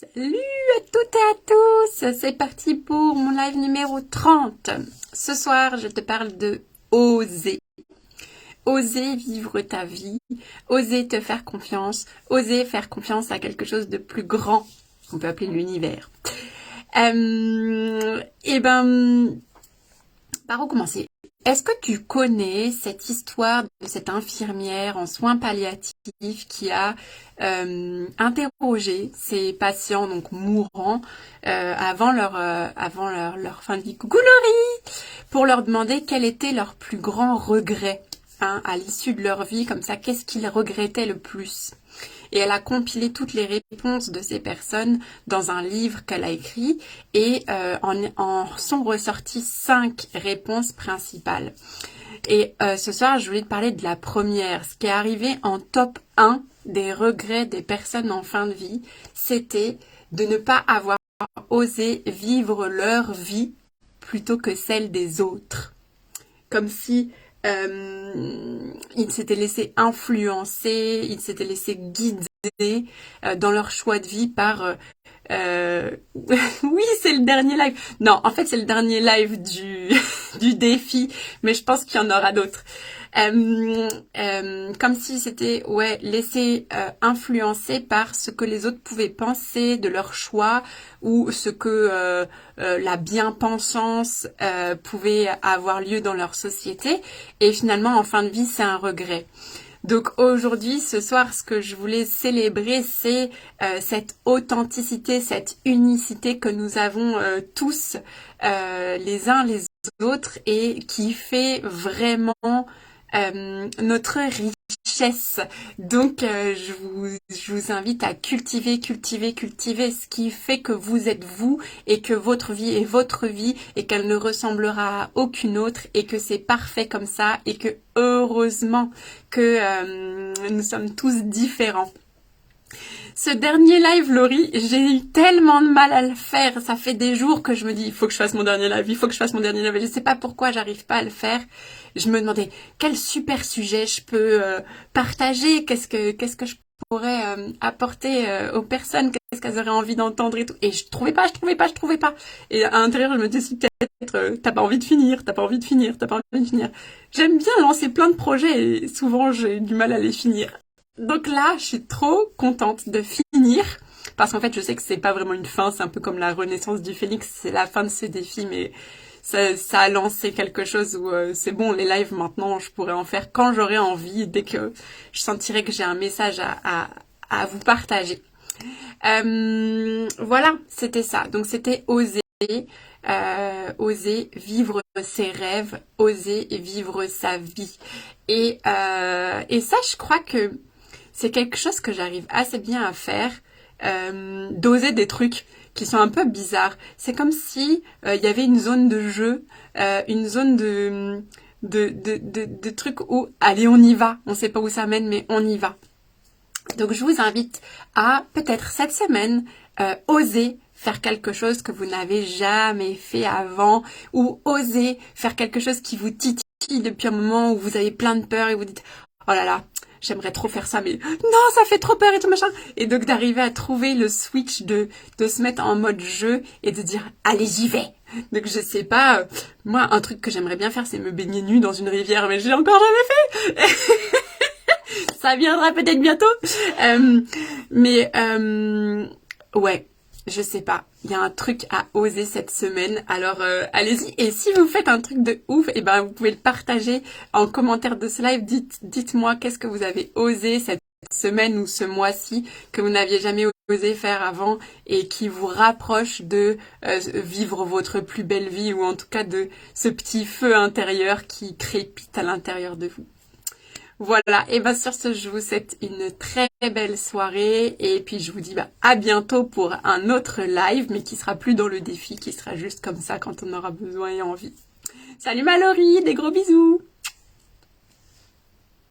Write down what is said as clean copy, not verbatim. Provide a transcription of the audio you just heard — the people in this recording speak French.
Salut à toutes et à tous, c'est parti pour mon live numéro 30. Ce soir, je te parle de oser. Oser vivre ta vie, oser te faire confiance, oser faire confiance à quelque chose de plus grand, qu'on peut appeler l'univers. Par où commencer? Est-ce que tu connais cette histoire de cette infirmière en soins palliatifs qui a interrogé ses patients donc mourants avant leur fin de vie? Coucou Laurie! Pour leur demander quel était leur plus grand regret à l'issue de leur vie, comme ça, qu'est-ce qu'ils regrettaient le plus? Et elle a compilé toutes les réponses de ces personnes dans un livre qu'elle a écrit et en sont ressorties 5 réponses principales. Et ce soir, je voulais te parler de la première. Ce qui est arrivé en top 1 des regrets des personnes en fin de vie, c'était de ne pas avoir osé vivre leur vie plutôt que celle des autres. Comme si ils s'étaient laissés influencer, ils s'étaient laissés guider dans leur choix de vie par oui, c'est le dernier live. Non, en fait, c'est le dernier live du défi, mais je pense qu'il y en aura d'autres. Comme si c'était laisser influencer par ce que les autres pouvaient penser de leur choix ou ce que la bien-pensance pouvait avoir lieu dans leur société. Et finalement, en fin de vie, c'est un regret. Donc aujourd'hui, ce soir, ce que je voulais célébrer, c'est cette authenticité, cette unicité que nous avons tous les uns les autres et qui fait vraiment notre richesse. Donc je vous invite à cultiver ce qui fait que vous êtes vous et que votre vie est votre vie et qu'elle ne ressemblera à aucune autre et que c'est parfait comme ça et que heureusement que nous sommes tous différents. Ce dernier live, Laurie, j'ai eu tellement de mal à le faire. Ça fait des jours que je me dis, il faut que je fasse mon dernier live, il faut que je fasse mon dernier live. Je sais pas pourquoi j'arrive pas à le faire. Je me demandais quel super sujet je peux partager, qu'est-ce que je pourrais apporter aux personnes, qu'est-ce qu'elles auraient envie d'entendre et tout. Et je trouvais pas. Et à l'intérieur, je me disais peut-être, t'as pas envie de finir. J'aime bien lancer plein de projets et souvent j'ai du mal à les finir. Donc là, je suis trop contente de finir parce qu'en fait, je sais que c'est pas vraiment une fin, c'est un peu comme la renaissance du phénix, c'est la fin de ce défi, mais ça a lancé quelque chose où c'est bon, les lives maintenant, je pourrais en faire quand j'aurai envie, dès que je sentirai que j'ai un message à vous partager. Voilà, c'était ça. Donc c'était oser vivre ses rêves, oser vivre sa vie. Et ça, je crois que c'est quelque chose que j'arrive assez bien à faire, d'oser des trucs qui sont un peu bizarres. C'est comme si il y avait une zone de jeu, une zone de trucs où, allez, on y va. On sait pas où ça mène, mais on y va. Donc je vous invite à peut-être cette semaine oser faire quelque chose que vous n'avez jamais fait avant ou oser faire quelque chose qui vous titille depuis un moment où vous avez plein de peur et vous dites oh là là, j'aimerais trop faire ça mais non, ça fait trop peur et tout machin. Et donc d'arriver à trouver le switch de se mettre en mode jeu et de dire allez, j'y vais. Donc je sais pas, moi un truc que j'aimerais bien faire c'est me baigner nue dans une rivière mais je l'ai encore jamais fait. Ça viendra peut-être bientôt. Ouais, je sais pas. Il y a un truc à oser cette semaine. Alors allez-y. Et si vous faites un truc de ouf, et ben vous pouvez le partager en commentaire de ce live. Dites-moi qu'est-ce que vous avez osé cette semaine ou ce mois-ci que vous n'aviez jamais osé faire avant et qui vous rapproche de vivre votre plus belle vie ou en tout cas de ce petit feu intérieur qui crépite à l'intérieur de vous. Voilà, et bien sur ce, je vous souhaite une très belle soirée et puis je vous dis à bientôt pour un autre live, mais qui sera plus dans le défi, qui sera juste comme ça quand on aura besoin et envie. Salut Mallory, des gros bisous!